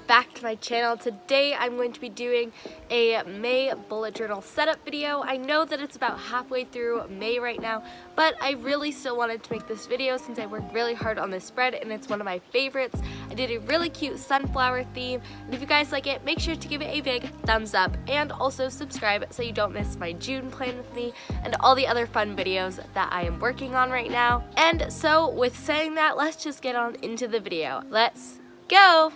back to my channel. Today I'm going to be doing a May bullet journal setup video. I know that it's about halfway through May right now, but I really still wanted to make this video since I worked really hard on this spread and it's one of my favorites. I did a really cute sunflower theme, and if you guys like it, make sure to give it a big thumbs up and also subscribe so you don't miss my June plan with me and all the other fun videos that I am working on right now. And so with saying that, let's just get on into the video. Let's go!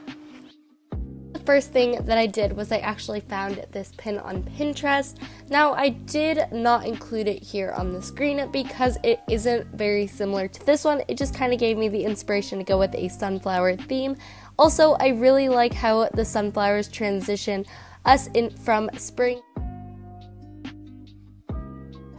The first thing that I did was I actually found this pin on Pinterest. Now I did not include it here on the screen because it isn't very similar to this one. It just kind of gave me the inspiration to go with a sunflower theme. Also, I really like how the sunflowers transition us in from spring.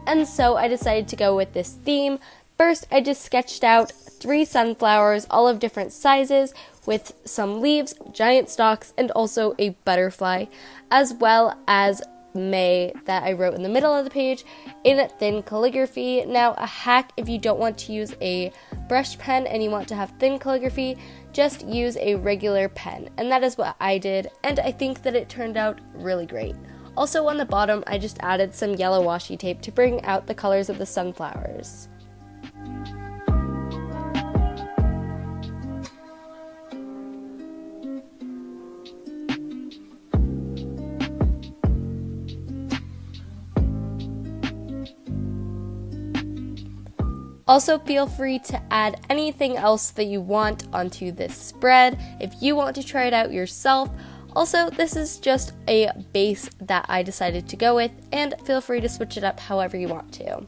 And so I decided to go with this theme. First, I just sketched out 3 sunflowers, all of different sizes, with some leaves, giant stalks, and also a butterfly, as well as May that I wrote in the middle of the page in thin calligraphy. Now, a hack if you don't want to use a brush pen and you want to have thin calligraphy, just use a regular pen. And that is what I did, and I think that it turned out really great. Also on the bottom, I just added some yellow washi tape to bring out the colors of the sunflowers. Also, feel free to add anything else that you want onto this spread if you want to try it out yourself. Also, this is just a base that I decided to go with, and feel free to switch it up however you want to.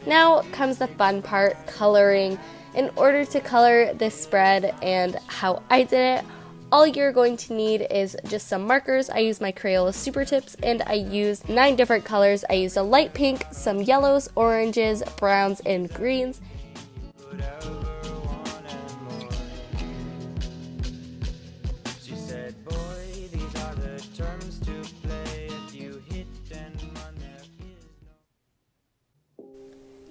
Now comes the fun part, coloring. In order to color this spread and how I did it, all you're going to need is just some markers. I used my Crayola Super Tips and I used 9 different colors. I used a light pink, some yellows, oranges, browns, and greens.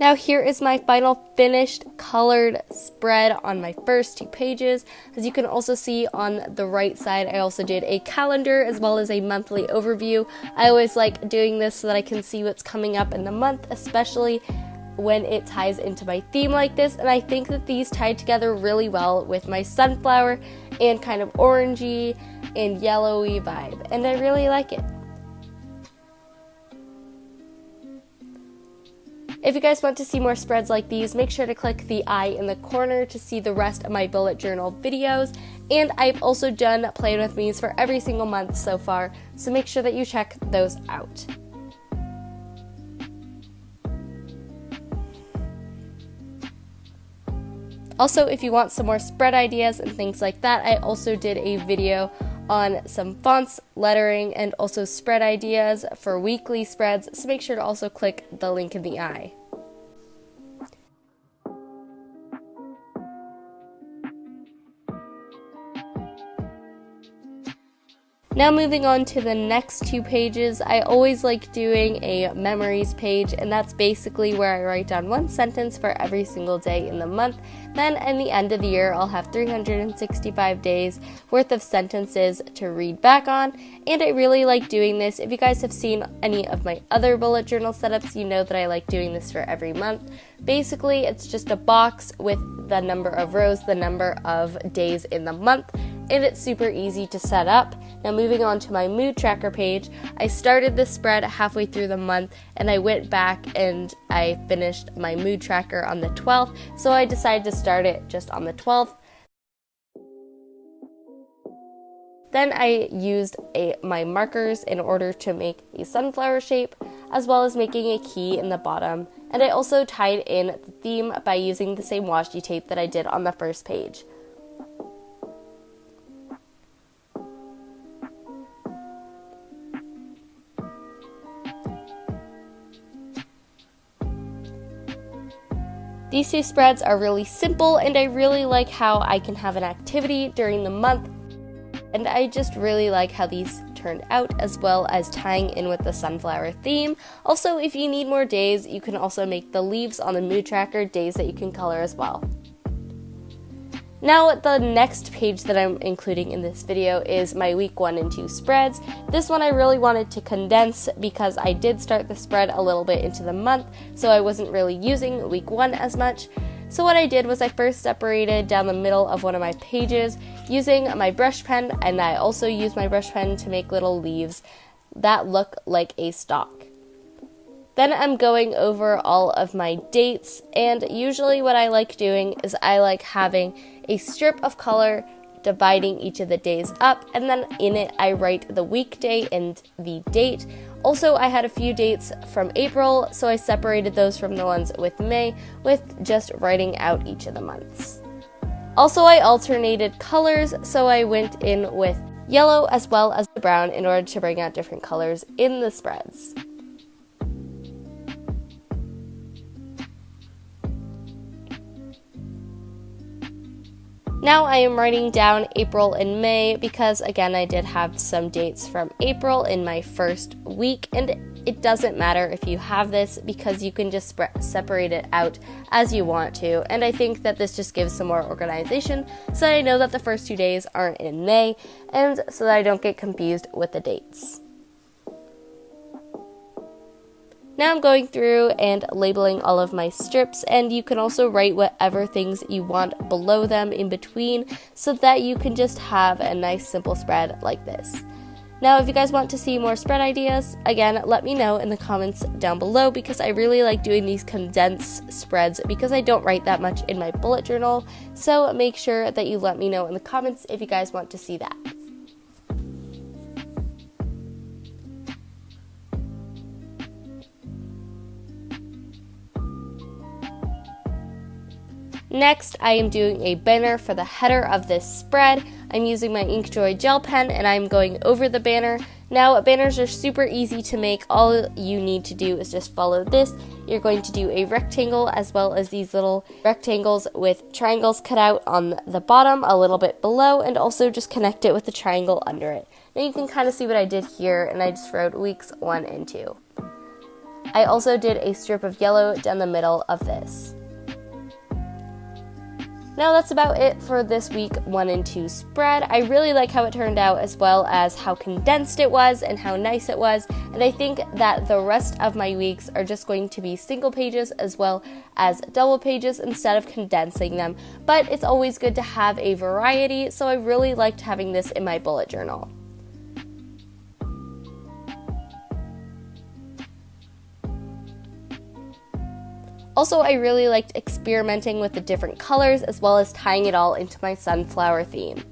Now here is my final finished colored spread on my first 2 pages. As you can also see on the right side, I also did a calendar as well as a monthly overview. I always like doing this so that I can see what's coming up in the month, especially when it ties into my theme like this. And I think that these tied together really well with my sunflower and kind of orangey and yellowy vibe, and I really like it. If you guys want to see more spreads like these, make sure to click the eye in the corner to see the rest of my bullet journal videos. And I've also done plan with me's for every single month so far, so make sure that you check those out. Also, if you want some more spread ideas and things like that, I also did a video on some fonts, lettering, and also spread ideas for weekly spreads, so make sure to also click the link in the eye. Now moving on to the next 2 pages, I always like doing a memories page, and that's basically where I write down 1 sentence for every single day in the month. Then at the end of the year, I'll have 365 days worth of sentences to read back on, and I really like doing this. If you guys have seen any of my other bullet journal setups, you know that I like doing this for every month. Basically, it's just a box with the number of rows, the number of days in the month, and it's super easy to set up. Now moving on to my mood tracker page, I started this spread halfway through the month and I went back and I finished my mood tracker on the 12th, so I decided to start it just on the 12th. Then I used my markers in order to make a sunflower shape, as well as making a key in the bottom, and I also tied in the theme by using the same washi tape that I did on the first page. These 2 spreads are really simple, and I really like how I can have an activity during the month, and I just really like how these turned out, as well as tying in with the sunflower theme. Also, if you need more days, you can also make the leaves on the mood tracker days that you can color as well. Now, the next page that I'm including in this video is my week 1 and 2 spreads. This one I really wanted to condense because I did start the spread a little bit into the month, so I wasn't really using week 1 as much. So what I did was I first separated down the middle of one of my pages using my brush pen, and I also used my brush pen to make little leaves that look like a stalk. Then I'm going over all of my dates, and usually what I like doing is I like having a strip of color dividing each of the days up, and then in it I write the weekday and the date. Also, I had a few dates from April, so I separated those from the ones with May with just writing out each of the months. Also, I alternated colors, so I went in with yellow as well as the brown in order to bring out different colors in the spreads. Now I am writing down April and May because, again, I did have some dates from April in my first week, and it doesn't matter if you have this because you can just separate it out as you want to, and I think that this just gives some more organization so that I know that the first 2 days aren't in May, and so that I don't get confused with the dates. Now I'm going through and labeling all of my strips, and you can also write whatever things you want below them in between so that you can just have a nice simple spread like this. Now, if you guys want to see more spread ideas, again, let me know in the comments down below because I really like doing these condensed spreads because I don't write that much in my bullet journal, so make sure that you let me know in the comments if you guys want to see that. Next, I am doing a banner for the header of this spread. I'm using my Inkjoy gel pen and I'm going over the banner. Now, banners are super easy to make. All you need to do is just follow this. You're going to do a rectangle as well as these little rectangles with triangles cut out on the bottom a little bit below, and also just connect it with the triangle under it. Now you can kind of see what I did here, and I just wrote weeks 1 and 2. I also did a strip of yellow down the middle of this. Now that's about it for this week 1 and 2 spread. I really like how it turned out, as well as how condensed it was and how nice it was, and I think that the rest of my weeks are just going to be single pages as well as double pages instead of condensing them, but it's always good to have a variety, so I really liked having this in my bullet journal. Also, I really liked experimenting with the different colors as well as tying it all into my sunflower theme.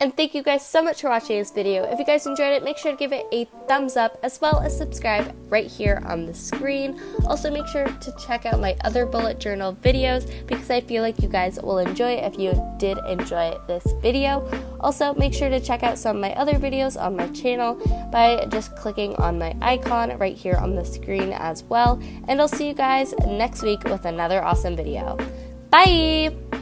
And thank you guys so much for watching this video. If you guys enjoyed it, make sure to give it a thumbs up as well as subscribe right here on the screen. Also, make sure to check out my other bullet journal videos because I feel like you guys will enjoy it if you did enjoy this video. Also, make sure to check out some of my other videos on my channel by just clicking on my icon right here on the screen as well. And I'll see you guys next week with another awesome video. Bye!